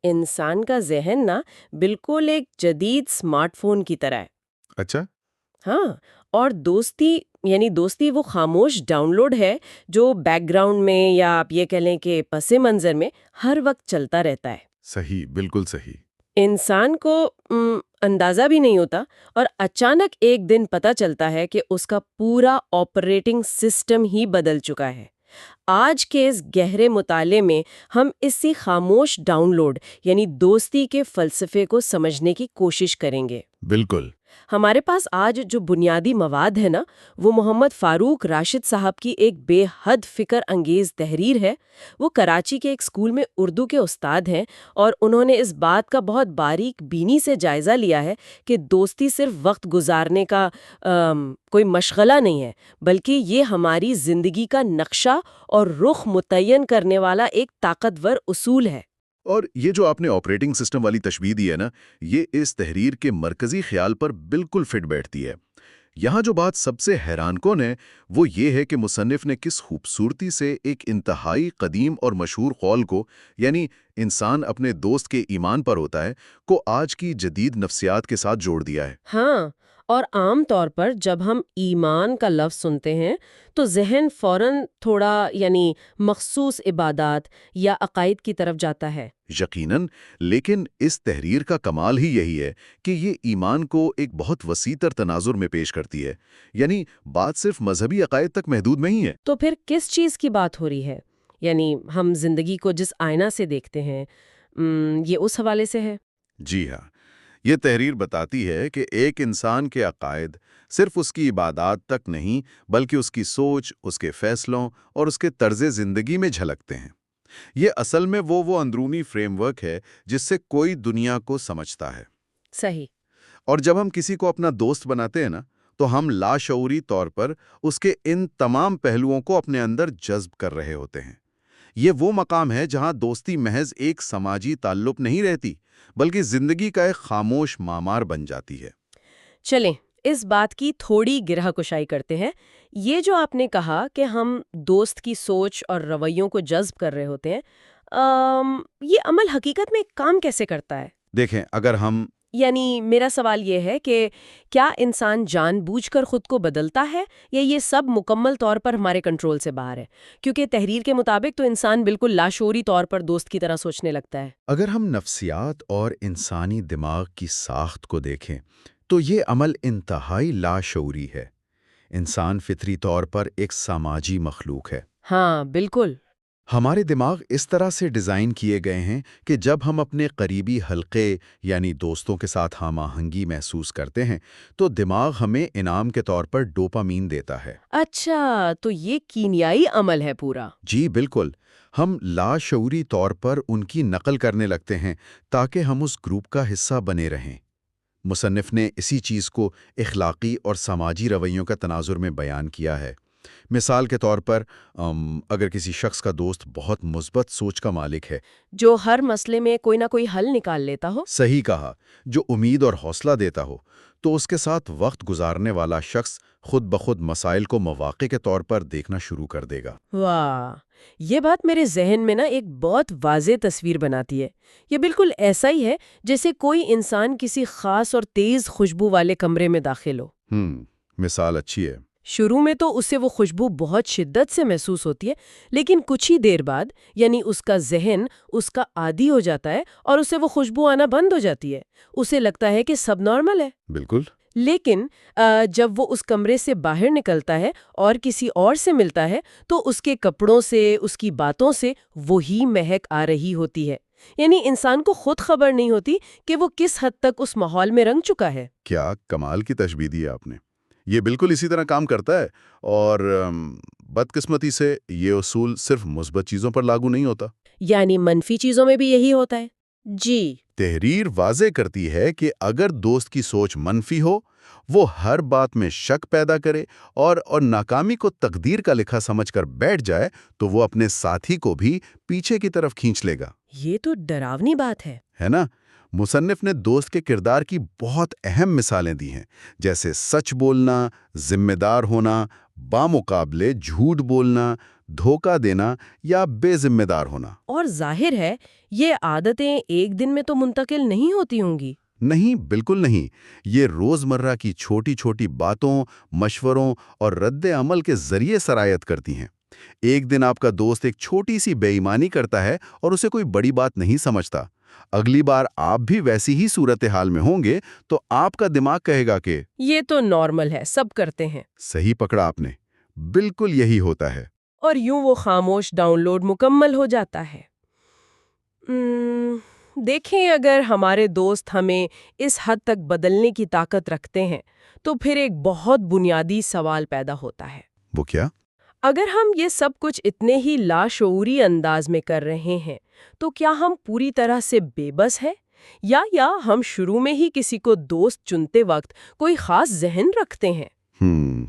انسان کا ذہن نا بالکل ایک جدید اسمارٹ فون کی طرح ہے۔ اچھا۔ ہاں، اور دوستی یعنی دوستی وہ خاموش ڈاؤن لوڈ ہے جو بیک گراؤنڈ میں یا آپ یہ کہہ لیں کہ پس منظر میں ہر وقت چلتا رہتا ہے۔ صحیح، بالکل صحیح۔ انسان کو اندازہ بھی نہیں ہوتا اور اچانک ایک دن پتہ چلتا ہے کہ اس کا پورا آپریٹنگ سسٹم ہی بدل چکا ہے۔ آج کے اس گہرے مطالعے میں ہم اسی خاموش ڈاؤن لوڈ یعنی دوستی کے فلسفے کو سمجھنے کی کوشش کریں گے۔ بالکل۔ ہمارے پاس آج جو بنیادی مواد ہے نا، وہ محمد فاروق راشد صاحب کی ایک بے حد فکر انگیز تحریر ہے۔ وہ کراچی کے ایک اسکول میں اردو کے استاد ہیں اور انہوں نے اس بات کا بہت باریک بینی سے جائزہ لیا ہے کہ دوستی صرف وقت گزارنے کا کوئی مشغلہ نہیں ہے، بلکہ یہ ہماری زندگی کا نقشہ اور رخ متعین کرنے والا ایک طاقتور اصول ہے۔ اور یہ جو آپ نے آپریٹنگ سسٹم والی تشبیہ دی ہے نا، یہ اس تحریر کے مرکزی خیال پر بالکل فٹ بیٹھتی ہے۔ یہاں جو بات سب سے حیران کن ہے وہ یہ ہے کہ مصنف نے کس خوبصورتی سے ایک انتہائی قدیم اور مشہور قول کو، یعنی انسان اپنے دوست کے ایمان پر ہوتا ہے، کو آج کی جدید نفسیات کے ساتھ جوڑ دیا ہے۔ ہاں، اور عام طور پر جب ہم ایمان کا لفظ سنتے ہیں تو ذہن فوراً تھوڑا یعنی مخصوص عبادات یا عقائد کی طرف جاتا ہے۔ یقیناً، لیکن اس تحریر کا کمال ہی یہی ہے کہ یہ ایمان کو ایک بہت وسیع تر تناظر میں پیش کرتی ہے، یعنی بات صرف مذہبی عقائد تک محدود نہیں ہے۔ تو پھر کس چیز کی بات ہو رہی ہے؟ یعنی ہم زندگی کو جس آئینہ سے دیکھتے ہیں یہ اس حوالے سے ہے؟ جی ہاں، یہ تحریر بتاتی ہے کہ ایک انسان کے عقائد صرف اس کی عبادات تک نہیں، بلکہ اس کی سوچ، اس کے فیصلوں اور اس کے طرز زندگی میں جھلکتے ہیں۔ یہ اصل میں وہ اندرونی فریم ورک ہے جس سے کوئی دنیا کو سمجھتا ہے۔ صحیح۔ اور جب ہم کسی کو اپنا دوست بناتے ہیں نا، تو ہم لاشعوری طور پر اس کے ان تمام پہلوؤں کو اپنے اندر جذب کر رہے ہوتے ہیں۔ یہ وہ مقام ہے جہاں دوستی محض ایک سماجی تعلق نہیں رہتی، بلکہ زندگی کا ایک خاموش معمار بن جاتی ہے۔ چلیں اس بات کی تھوڑی گرہ کشائی کرتے ہیں۔ یہ جو آپ نے کہا کہ ہم دوست کی سوچ اور رویوں کو جذب کر رہے ہوتے ہیں، یہ عمل حقیقت میں کام کیسے کرتا ہے؟ دیکھیں، اگر ہم یعنی میرا سوال یہ ہے کہ کیا انسان جان بوجھ کر خود کو بدلتا ہے یا یہ سب مکمل طور پر ہمارے کنٹرول سے باہر ہے؟ کیونکہ تحریر کے مطابق تو انسان بالکل لاشعوری طور پر دوست کی طرح سوچنے لگتا ہے۔ اگر ہم نفسیات اور انسانی دماغ کی ساخت کو دیکھیں تو یہ عمل انتہائی لاشعوری ہے۔ انسان فطری طور پر ایک سماجی مخلوق ہے۔ ہاں بالکل۔ ہمارے دماغ اس طرح سے ڈیزائن کیے گئے ہیں کہ جب ہم اپنے قریبی حلقے یعنی دوستوں کے ساتھ ہم آہنگی محسوس کرتے ہیں تو دماغ ہمیں انعام کے طور پر ڈوپامین دیتا ہے۔ اچھا، تو یہ کیمیائی عمل ہے پورا؟ جی بالکل، ہم لاشعوری طور پر ان کی نقل کرنے لگتے ہیں تاکہ ہم اس گروپ کا حصہ بنے رہیں۔ مصنف نے اسی چیز کو اخلاقی اور سماجی رویوں کا تناظر میں بیان کیا ہے۔ مثال کے طور پر اگر کسی شخص کا دوست بہت مثبت سوچ کا مالک ہے، جو ہر مسئلے میں کوئی نہ کوئی حل نکال لیتا ہو۔ صحیح کہا، جو امید اور حوصلہ دیتا ہو، تو اس کے ساتھ وقت گزارنے والا شخص خود بخود مسائل کو مواقع کے طور پر دیکھنا شروع کر دے گا۔ واہ، یہ بات میرے ذہن میں نا ایک بہت واضح تصویر بناتی ہے۔ یہ بالکل ایسا ہی ہے جیسے کوئی انسان کسی خاص اور تیز خوشبو والے کمرے میں داخل ہو۔ مثال اچھی ہے۔ شروع میں تو اسے وہ خوشبو بہت شدت سے محسوس ہوتی ہے، لیکن کچھ ہی دیر بعد یعنی اس کا ذہن اس کا عادی ہو جاتا ہے اور اسے وہ خوشبو آنا بند ہو جاتی ہے۔ اسے لگتا ہے کہ سب نارمل ہے۔ بالکل۔ لیکن جب وہ اس کمرے سے باہر نکلتا ہے اور کسی اور سے ملتا ہے تو اس کے کپڑوں سے، اس کی باتوں سے وہی مہک آ رہی ہوتی ہے۔ یعنی انسان کو خود خبر نہیں ہوتی کہ وہ کس حد تک اس ماحول میں رنگ چکا ہے۔ کیا کمال کی تشبیہ دی آپ نے! یہ بالکل اسی طرح کام کرتا ہے، اور بدقسمتی سے یہ اصول صرف مثبت چیزوں پر لاگو نہیں ہوتا۔ یعنی منفی چیزوں میں بھی یہی ہوتا ہے؟ جی۔ تحریر واضح کرتی ہے کہ اگر دوست کی سوچ منفی ہو، وہ ہر بات میں شک پیدا کرے اور ناکامی کو تقدیر کا لکھا سمجھ کر بیٹھ جائے تو وہ اپنے ساتھی کو بھی پیچھے کی طرف کھینچ لے گا۔ یہ تو ڈراؤنی بات ہے نا؟ مصنف نے دوست کے کردار کی بہت اہم مثالیں دی ہیں، جیسے سچ بولنا، ذمہ دار ہونا، بامقابلے جھوٹ بولنا، دھوکہ دینا یا بے ذمہ دار ہونا۔ اور ظاہر ہے یہ عادتیں ایک دن میں تو منتقل نہیں ہوتی ہوں گی۔ نہیں، بالکل نہیں۔ یہ روزمرہ کی چھوٹی چھوٹی باتوں، مشوروں اور رد عمل کے ذریعے سرایت کرتی ہیں۔ ایک دن آپ کا دوست ایک چھوٹی سی بے ایمانی کرتا ہے اور اسے کوئی بڑی بات نہیں سمجھتا۔ اگلی بار آپ بھی ویسی ہی صورتحال میں ہوں گے تو آپ کا دماغ کہے گا کہ یہ تو نارمل ہے، سب کرتے ہیں۔ صحیح پکڑا آپ نے، بالکل یہی ہوتا ہے۔ اور یوں وہ خاموش ڈاؤن لوڈ مکمل ہو جاتا ہے۔ دیکھیں، اگر ہمارے دوست ہمیں اس حد تک بدلنے کی طاقت رکھتے ہیں تو پھر ایک بہت بنیادی سوال پیدا ہوتا ہے۔ وہ کیا؟ اگر ہم یہ سب کچھ اتنے ہی لاشعوری انداز میں کر رہے ہیں تو کیا ہم پوری طرح سے بے بس ہیں، یا ہم شروع میں ہی کسی کو دوست چنتے وقت کوئی خاص ذہن رکھتے ہیں؟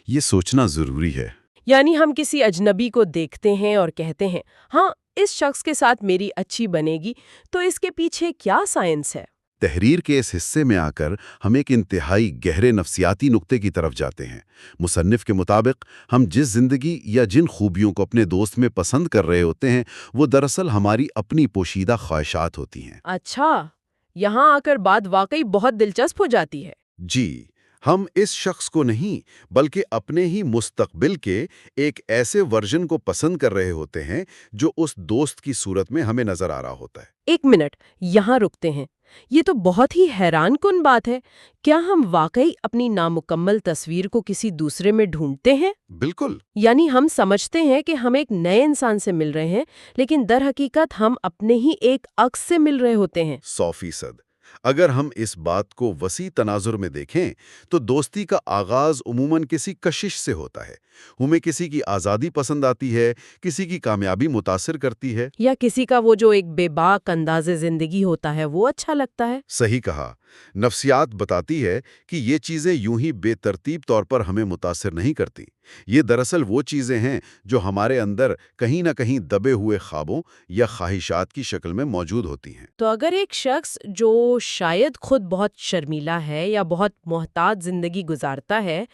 یہ سوچنا ضروری ہے۔ یعنی ہم کسی اجنبی کو دیکھتے ہیں اور کہتے ہیں ہاں اس شخص کے ساتھ میری اچھی بنے گی، تو اس کے پیچھے کیا سائنس ہے؟ تحریر کے اس حصے میں آ کر ہم ایک انتہائی گہرے نفسیاتی نقطے کی طرف جاتے ہیں۔ مصنف کے مطابق ہم جس زندگی یا جن خوبیوں کو اپنے دوست میں پسند کر رہے ہوتے ہیں وہ دراصل ہماری اپنی پوشیدہ خواہشات ہوتی ہیں۔ اچھا، یہاں آ کر بات واقعی بہت دلچسپ ہو جاتی ہے۔ جی، ہم اس شخص کو نہیں بلکہ اپنے ہی مستقبل کے ایک ایسے ورژن کو پسند کر رہے ہوتے ہیں جو اس دوست کی صورت میں ہمیں نظر آ رہا ہوتا ہے۔ ایک منٹ یہاں رکتے ہیں۔ یہ تو بہت ہی حیران کن بات ہے۔ کیا ہم واقعی اپنی نامکمل تصویر کو کسی دوسرے میں ڈھونڈتے ہیں؟ بالکل۔ یعنی ہم سمجھتے ہیں کہ ہم ایک نئے انسان سے مل رہے ہیں، لیکن در حقیقت ہم اپنے ہی ایک عکس سے مل رہے ہوتے ہیں۔ 100%۔ اگر ہم اس بات کو وسیع تناظر میں دیکھیں تو دوستی کا آغاز عموماً کسی کشش سے ہوتا ہے۔ ہمیں کسی کی آزادی پسند آتی ہے، کسی کی کامیابی متاثر کرتی ہے، یا کسی کا وہ جو ایک بے باک انداز زندگی ہوتا ہے وہ اچھا لگتا ہے۔ صحیح کہا۔ نفسیات بتاتی ہے کہ یہ چیزیں یوں ہی بے ترتیب طور پر ہمیں متاثر نہیں کرتی۔ یہ دراصل وہ چیزیں ہیں جو ہمارے اندر کہیں نہ کہیں دبے ہوئے خوابوں یا خواہشات کی شکل میں موجود ہوتی ہیں۔ تو اگر ایک شخص جو شاید خود بہت شرمیلا ہے یا بہت محتاط زندگی گزارتا ہے،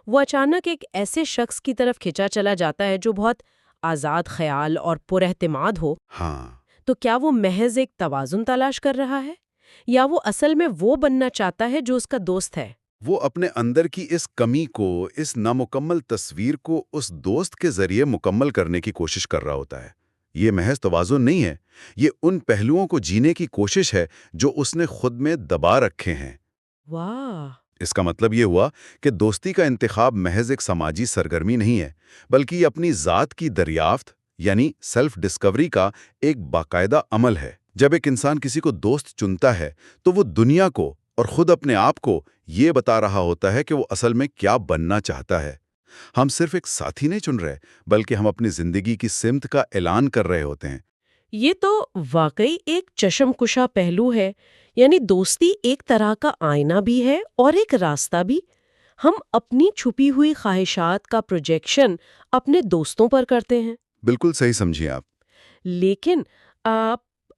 وہ اچانک ایک ایسے شخص کی طرف کھنچا چلا جاتا ہے جو بہت آزاد خیال اور پر اعتماد ہو، ہاں، تو کیا وہ محض ایک توازن تلاش کر رہا ہے، یا وہ اصل میں وہ بننا چاہتا ہے جو اس کا دوست ہے؟ وہ اپنے اندر کی اس کمی کو، اس نامکمل تصویر کو اس دوست کے ذریعے مکمل کرنے کی کوشش کر رہا ہوتا ہے۔ یہ محض توازن نہیں ہے، یہ ان پہلوؤں کو جینے کی کوشش ہے جو اس نے خود میں دبا رکھے ہیں۔ واہ! اس کا مطلب یہ ہوا کہ دوستی کا انتخاب محض ایک سماجی سرگرمی نہیں ہے، بلکہ یہ اپنی ذات کی دریافت یعنی سیلف ڈسکوری کا ایک باقاعدہ عمل ہے۔ جب ایک انسان کسی کو دوست چنتا ہے تو وہ دنیا کو اور خود اپنے آپ کو یہ بتا رہا ہوتا ہے کہ وہ اصل میں کیا بننا چاہتا ہے۔ ہم صرف ایک ساتھی نہیں چن رہے، بلکہ ہم اپنی زندگی کی سمت کا اعلان کر رہے ہوتے ہیں۔ یہ تو واقعی ایک چشم کشا پہلو ہے، یعنی دوستی ایک طرح کا آئینہ بھی ہے اور ایک راستہ بھی۔ ہم اپنی چھپی ہوئی خواہشات کا پروجیکشن اپنے دوستوں پر کرتے ہیں۔ بالکل صحیح سمجھیں آپ۔ لیکن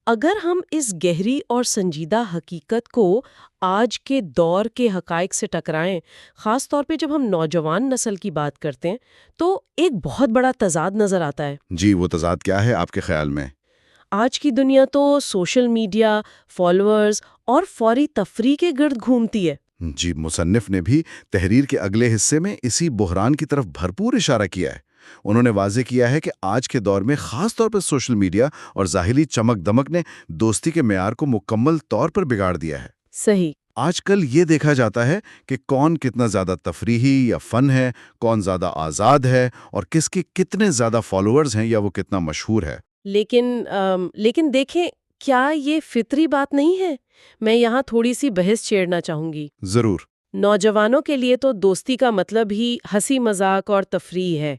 اگر ہم اس گہری اور سنجیدہ حقیقت کو آج کے دور کے حقائق سے ٹکرائیں، خاص طور پہ جب ہم نوجوان نسل کی بات کرتے ہیں، تو ایک بہت بڑا تضاد نظر آتا ہے۔ جی، وہ تضاد کیا ہے آپ کے خیال میں؟ آج کی دنیا تو سوشل میڈیا، فالوورز اور فوری تفریح کے گرد گھومتی ہے۔ جی، مصنف نے بھی تحریر کے اگلے حصے میں اسی بحران کی طرف بھرپور اشارہ کیا ہے۔ انہوں نے واضح کیا ہے کہ آج کے دور میں خاص طور پر سوشل میڈیا اور ظاہری چمک دمک نے دوستی کے معیار کو مکمل طور پر بگاڑ دیا ہے۔ صحیح۔ آج کل یہ دیکھا جاتا ہے کہ کون کتنا زیادہ تفریحی یا فن ہے، کون زیادہ آزاد ہے، اور کس کے کتنے زیادہ فالوورز ہیں یا وہ کتنا مشہور ہے۔ لیکن دیکھیں، کیا یہ فطری بات نہیں ہے؟ میں یہاں تھوڑی سی بحث چھیڑنا چاہوں گی۔ ضرور۔ نوجوانوں کے لیے تو دوستی کا مطلب ہی ہنسی مذاق اور تفریح ہے۔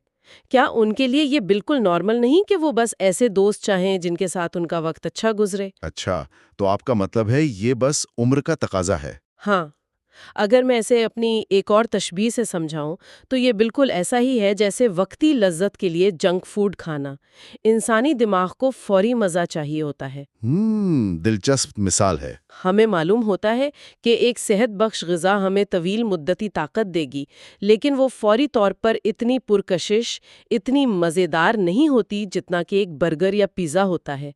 کیا ان کے لیے یہ بالکل نارمل نہیں کہ وہ بس ایسے دوست چاہیں جن کے ساتھ ان کا وقت اچھا گزرے؟ اچھا، تو آپ کا مطلب ہے یہ بس عمر کا تقاضا ہے؟ ہاں، اگر میں اسے اپنی ایک اور تشبیہ سے سمجھاؤں تو یہ بالکل ایسا ہی ہے جیسے وقتی لذت کے لیے جنک فوڈ کھانا۔ انسانی دماغ کو فوری مزہ چاہیے ہوتا ہے۔ دلچسپ مثال ہے۔ ہمیں معلوم ہوتا ہے کہ ایک صحت بخش غذا ہمیں طویل مدتی طاقت دے گی، لیکن وہ فوری طور پر اتنی پرکشش، اتنی مزیدار نہیں ہوتی جتنا کہ ایک برگر یا پیزا ہوتا ہے۔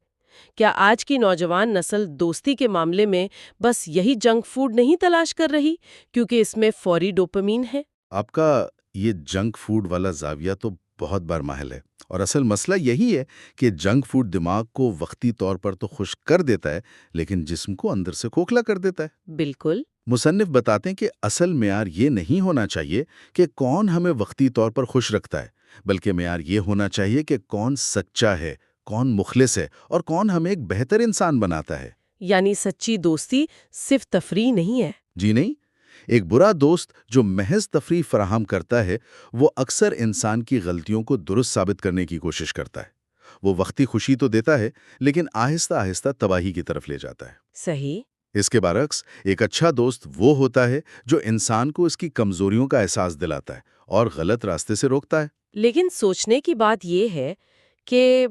کیا آج کی نوجوان نسل دوستی کے معاملے میں بس یہی جنک فوڈ نہیں تلاش کر رہی کیونکہ اس میں فوری ڈوپامین ہے؟ آپ کا یہ جنک فوڈ والا زاویہ تو بہت برمحل ہے، اور اصل مسئلہ یہی ہے کہ جنک فوڈ دماغ کو وقتی طور پر تو خوش کر دیتا ہے، لیکن جسم کو اندر سے کھوکھلا کر دیتا ہے۔ بالکل۔ مصنف بتاتے ہیں کہ اصل معیار یہ نہیں ہونا چاہیے کہ کون ہمیں وقتی طور پر خوش رکھتا ہے، بلکہ معیار یہ ہونا چاہیے کہ کون سچا ہے، کون مخلص ہے، اور کون ہمیں ایک بہتر انسان بناتا ہے۔ یعنی سچی دوستی صرف تفریح نہیں ہے۔ جی نہیں، ایک برا دوست جو محض تفریح فراہم کرتا ہے وہ اکثر انسان کی غلطیوں کو درست ثابت کرنے کی کوشش کرتا ہے۔ وہ وقتی خوشی تو دیتا ہے لیکن آہستہ آہستہ تباہی کی طرف لے جاتا ہے۔ صحیح۔ اس کے برعکس ایک اچھا دوست وہ ہوتا ہے جو انسان کو اس کی کمزوریوں کا احساس دلاتا ہے اور غلط راستے سے روکتا ہے۔ لیکن سوچنے کی بات یہ ہے کہ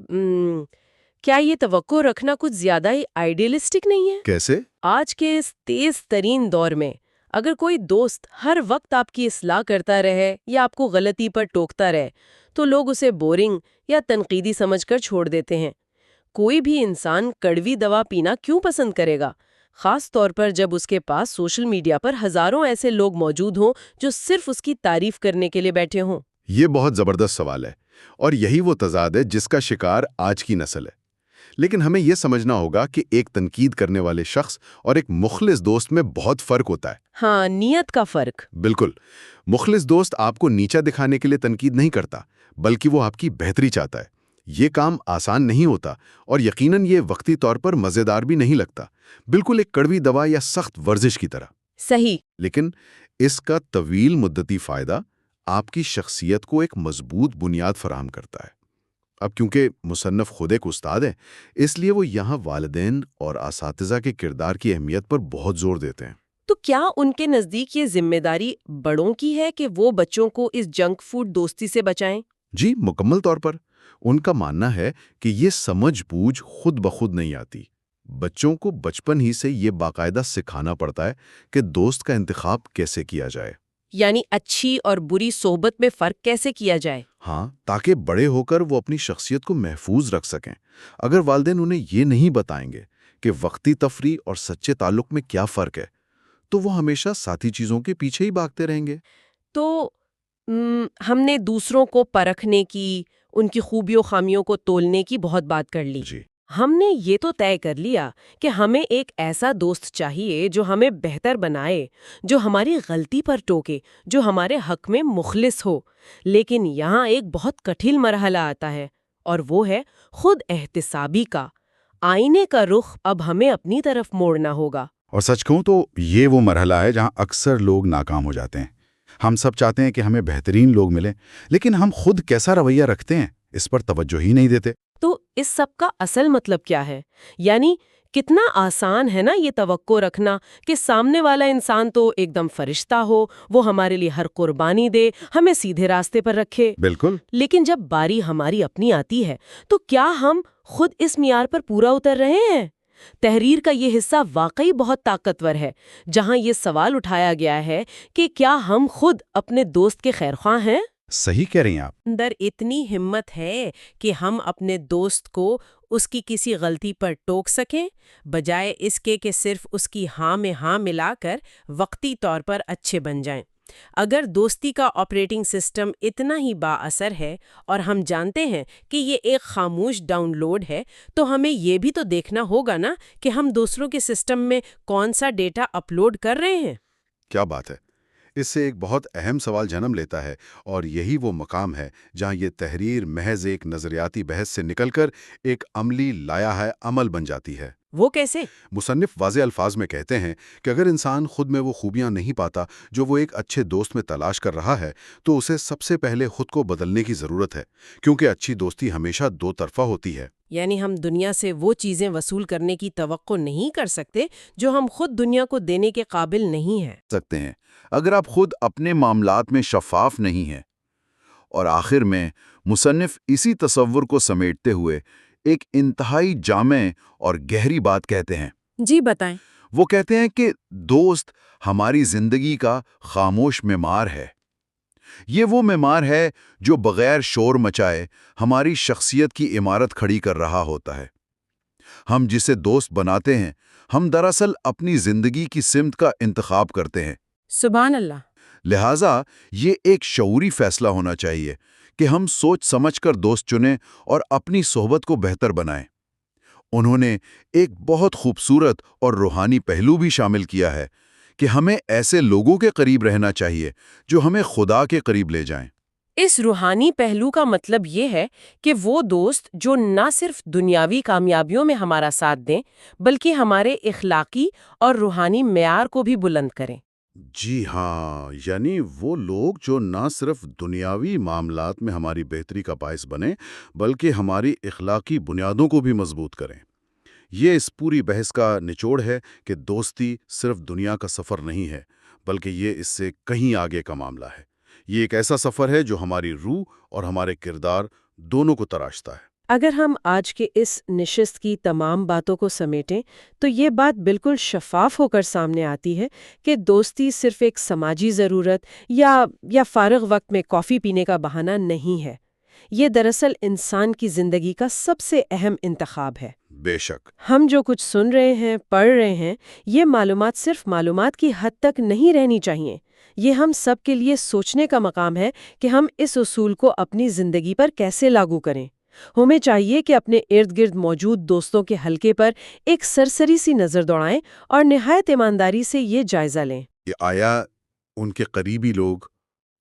کیا یہ توقع رکھنا کچھ زیادہ ہی آئیڈیلسٹک نہیں ہے؟ کیسے؟ آج کے اس تیز ترین دور میں اگر کوئی دوست ہر وقت آپ کی اصلاح کرتا رہے یا آپ کو غلطی پر ٹوکتا رہے تو لوگ اسے بورنگ یا تنقیدی سمجھ کر چھوڑ دیتے ہیں۔ کوئی بھی انسان کڑوی دوا پینا کیوں پسند کرے گا، خاص طور پر جب اس کے پاس سوشل میڈیا پر ہزاروں ایسے لوگ موجود ہوں جو صرف اس کی تعریف کرنے کے لیے بیٹھے ہوں؟ یہ بہت زبردست سوال ہے، اور یہی وہ تضاد ہے جس کا شکار آج کی نسل ہے۔ لیکن ہمیں یہ سمجھنا ہوگا کہ ایک تنقید کرنے والے شخص اور ایک مخلص دوست میں بہت فرق ہوتا ہے۔ ہاں، نیت کا فرق۔ بالکل، مخلص دوست آپ کو نیچا دکھانے کے لیے تنقید نہیں کرتا، بلکہ وہ آپ کی بہتری چاہتا ہے۔ یہ کام آسان نہیں ہوتا، اور یقیناً یہ وقتی طور پر مزیدار بھی نہیں لگتا، بالکل ایک کڑوی دوا یا سخت ورزش کی طرح۔ صحیح۔ لیکن اس کا طویل مدتی فائدہ آپ کی شخصیت کو ایک مضبوط بنیاد فراہم کرتا ہے۔ اب کیونکہ مصنف خود ایک استاد ہے، اس لیے وہ یہاں والدین اور اساتذہ کے کردار کی اہمیت پر بہت زور دیتے ہیں۔ تو کیا ان کے نزدیک یہ ذمہ داری بڑوں کی ہے کہ وہ بچوں کو اس جنک فوڈ دوستی سے بچائیں؟ جی، مکمل طور پر۔ ان کا ماننا ہے کہ یہ سمجھ بوجھ خود بخود نہیں آتی۔ بچوں کو بچپن ہی سے یہ باقاعدہ سکھانا پڑتا ہے کہ دوست کا انتخاب کیسے کیا جائے، یعنی اچھی اور بری صحبت میں فرق کیسے کیا جائے۔ ہاں، تاکہ بڑے ہو کر وہ اپنی شخصیت کو محفوظ رکھ سکیں۔ اگر والدین انہیں یہ نہیں بتائیں گے کہ وقتی تفریح اور سچے تعلق میں کیا فرق ہے، تو وہ ہمیشہ ساتھی چیزوں کے پیچھے ہی بھاگتے رہیں گے۔ تو ہم نے دوسروں کو پرکھنے کی، ان کی خوبیوں خامیوں کو تولنے کی بہت بات کر لی۔ جی، ہم نے یہ تو طے کر لیا کہ ہمیں ایک ایسا دوست چاہیے جو ہمیں بہتر بنائے، جو ہماری غلطی پر ٹوکے، جو ہمارے حق میں مخلص ہو۔ لیکن یہاں ایک بہت کٹھن مرحلہ آتا ہے، اور وہ ہے خود احتسابی کا۔ آئینے کا رخ اب ہمیں اپنی طرف موڑنا ہوگا۔ اور سچ کہوں تو یہ وہ مرحلہ ہے جہاں اکثر لوگ ناکام ہو جاتے ہیں۔ ہم سب چاہتے ہیں کہ ہمیں بہترین لوگ ملیں، لیکن ہم خود کیسا رویہ رکھتے ہیں اس پر توجہ ہی نہیں دیتے۔ تو اس سب کا اصل مطلب کیا ہے؟ یعنی کتنا آسان ہے نا یہ توقع رکھنا کہ سامنے والا انسان تو ایک دم فرشتہ ہو، وہ ہمارے لیے ہر قربانی دے، ہمیں سیدھے راستے پر رکھے۔ بالکل۔ لیکن جب باری ہماری اپنی آتی ہے تو کیا ہم خود اس معیار پر پورا اتر رہے ہیں؟ تحریر کا یہ حصہ واقعی بہت طاقتور ہے، جہاں یہ سوال اٹھایا گیا ہے کہ کیا ہم خود اپنے دوست کے خیرخواہ ہیں؟ صحیح کہہ رہی ہیں آپ۔ اندر اتنی ہمت ہے کہ ہم اپنے دوست کو اس کی کسی غلطی پر ٹوک سکیں، بجائے اس کے کہ صرف اس کی ہاں میں ہاں ملا کر وقتی طور پر اچھے بن جائیں۔ اگر دوستی کا آپریٹنگ سسٹم اتنا ہی با اثر ہے اور ہم جانتے ہیں کہ یہ ایک خاموش ڈاؤن لوڈ ہے، تو ہمیں یہ بھی تو دیکھنا ہوگا نا کہ ہم دوسروں کے سسٹم میں کون سا ڈیٹا اپلوڈ کر رہے ہیں۔ کیا بات ہے! اس سے ایک بہت اہم سوال جنم لیتا ہے، اور یہی وہ مقام ہے جہاں یہ تحریر محض ایک نظریاتی بحث سے نکل کر ایک عملی لائحہ عمل بن جاتی ہے۔ وہ کیسے؟ مصنف واضح الفاظ میں کہتے ہیں کہ اگر انسان خود میں وہ خوبیاں نہیں پاتا جو وہ ایک اچھے دوست میں تلاش کر رہا ہے، تو اسے سب سے پہلے خود کو بدلنے کی ضرورت ہے، کیونکہ اچھی دوستی ہمیشہ دو طرفہ ہوتی ہے۔ یعنی ہم دنیا سے وہ چیزیں وصول کرنے کی توقع نہیں کر سکتے جو ہم خود دنیا کو دینے کے قابل نہیں ہیں۔ سکتے ہیں اگر آپ خود اپنے معاملات میں شفاف نہیں ہیں۔ اور آخر میں مصنف اسی تصور کو سمیٹتے ہوئے ایک انتہائی جامع اور گہری بات کہتے ہیں۔ جی بتائیں۔ وہ کہتے ہیں کہ دوست ہماری زندگی کا خاموش معمار ہے۔ یہ وہ معمار ہے جو بغیر شور مچائے ہماری شخصیت کی عمارت کھڑی کر رہا ہوتا ہے۔ ہم جسے دوست بناتے ہیں، ہم دراصل اپنی زندگی کی سمت کا انتخاب کرتے ہیں۔ سبحان اللہ۔ لہٰذا یہ ایک شعوری فیصلہ ہونا چاہیے کہ ہم سوچ سمجھ کر دوست چنیں اور اپنی صحبت کو بہتر بنائیں۔ انہوں نے ایک بہت خوبصورت اور روحانی پہلو بھی شامل کیا ہے کہ ہمیں ایسے لوگوں کے قریب رہنا چاہیے جو ہمیں خدا کے قریب لے جائیں۔ اس روحانی پہلو کا مطلب یہ ہے کہ وہ دوست جو نہ صرف دنیاوی کامیابیوں میں ہمارا ساتھ دیں بلکہ ہمارے اخلاقی اور روحانی معیار کو بھی بلند کریں۔ جی ہاں، یعنی وہ لوگ جو نہ صرف دنیاوی معاملات میں ہماری بہتری کا باعث بنیں بلکہ ہماری اخلاقی بنیادوں کو بھی مضبوط کریں۔ یہ اس پوری بحث کا نچوڑ ہے کہ دوستی صرف دنیا کا سفر نہیں ہے بلکہ یہ اس سے کہیں آگے کا معاملہ ہے۔ یہ ایک ایسا سفر ہے جو ہماری روح اور ہمارے کردار دونوں کو تراشتا ہے۔ اگر ہم آج کے اس نشست کی تمام باتوں کو سمیٹیں تو یہ بات بالکل شفاف ہو کر سامنے آتی ہے کہ دوستی صرف ایک سماجی ضرورت یا فارغ وقت میں کافی پینے کا بہانہ نہیں ہے۔ یہ دراصل انسان کی زندگی کا سب سے اہم انتخاب ہے۔ بے شک۔ ہم جو کچھ سن رہے ہیں، پڑھ رہے ہیں، یہ معلومات صرف معلومات کی حد تک نہیں رہنی چاہیے۔ یہ ہم سب کے لیے سوچنے کا مقام ہے کہ ہم اس اصول کو اپنی زندگی پر کیسے لاگو کریں۔ ہمیں چاہیے کہ اپنے ارد گرد موجود دوستوں کے حلقے پر ایک سرسری سی نظر دوڑائیں اور نہایت ایمانداری سے یہ جائزہ لیں کہ آیا ان کے قریبی لوگ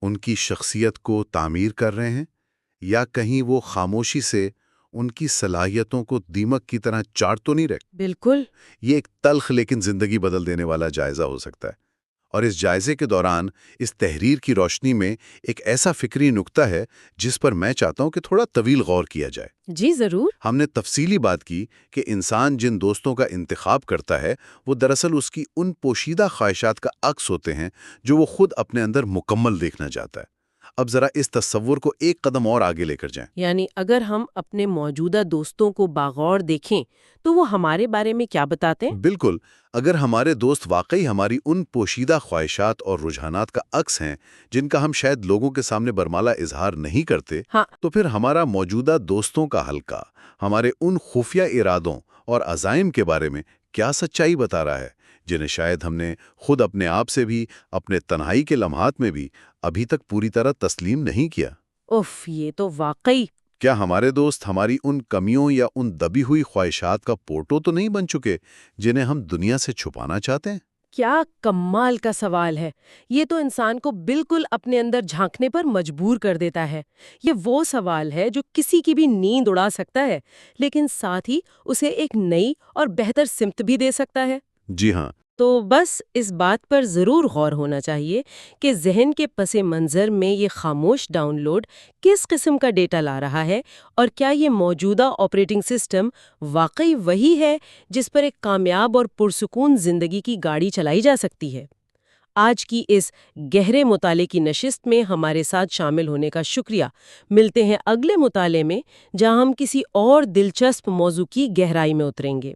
ان کی شخصیت کو تعمیر کر رہے ہیں یا کہیں وہ خاموشی سے ان کی صلاحیتوں کو دیمک کی طرح چاٹ تو نہیں رہے۔ بالکل۔ یہ ایک تلخ لیکن زندگی بدل دینے والا جائزہ ہو سکتا ہے، اور اس جائزے کے دوران اس تحریر کی روشنی میں ایک ایسا فکری نکتہ ہے جس پر میں چاہتا ہوں کہ تھوڑا طویل غور کیا جائے۔ جی ضرور۔ ہم نے تفصیلی بات کی کہ انسان جن دوستوں کا انتخاب کرتا ہے وہ دراصل اس کی ان پوشیدہ خواہشات کا عکس ہوتے ہیں جو وہ خود اپنے اندر مکمل دیکھنا چاہتا ہے۔ اب ذرا اس تصور کو ایک قدم اور آگے لے کر جائیں۔ یعنی اگر ہم اپنے موجودہ دوستوں کو باغور دیکھیں تو وہ ہمارے بارے میں کیا بتاتے ہیں؟ بالکل، اگر ہمارے دوست واقعی ہماری ان پوشیدہ خواہشات اور رجحانات کا عکس ہیں جن کا ہم شاید لوگوں کے سامنے برملا اظہار نہیں کرتے، ہاں، تو پھر ہمارا موجودہ دوستوں کا حلقہ ہمارے ان خفیہ ارادوں اور عزائم کے بارے میں کیا سچائی بتا رہا ہے جنہیں شاید ہم نے خود اپنے آپ سے بھی، اپنے تنہائی کے لمحات میں بھی ابھی تک پوری طرح تسلیم نہیں کیا۔ اف، یہ تو واقعی۔ کیا ہمارے دوست ہماری ان کمیوں یا ان دبی ہوئی خواہشات کا پورٹو تو نہیں بن چکے جنہیں ہم دنیا سے چھپانا چاہتے ہیں؟ کیا کمال کا سوال ہے۔ یہ تو انسان کو بالکل اپنے اندر جھانکنے پر مجبور کر دیتا ہے۔ یہ وہ سوال ہے جو کسی کی بھی نیند اڑا سکتا ہے لیکن ساتھ ہی اسے ایک نئی اور بہتر سمت بھی دے سکتا ہے۔ جی ہاں۔ تو بس اس بات پر ضرور غور ہونا چاہیے کہ ذہن کے پس منظر میں یہ خاموش ڈاؤن لوڈ کس قسم کا ڈیٹا لا رہا ہے، اور کیا یہ موجودہ آپریٹنگ سسٹم واقعی وہی ہے جس پر ایک کامیاب اور پرسکون زندگی کی گاڑی چلائی جا سکتی ہے۔ آج کی اس گہرے مطالعے کی نشست میں ہمارے ساتھ شامل ہونے کا شکریہ۔ ملتے ہیں اگلے مطالعے میں جہاں ہم کسی اور دلچسپ موضوع کی گہرائی میں اتریں گے۔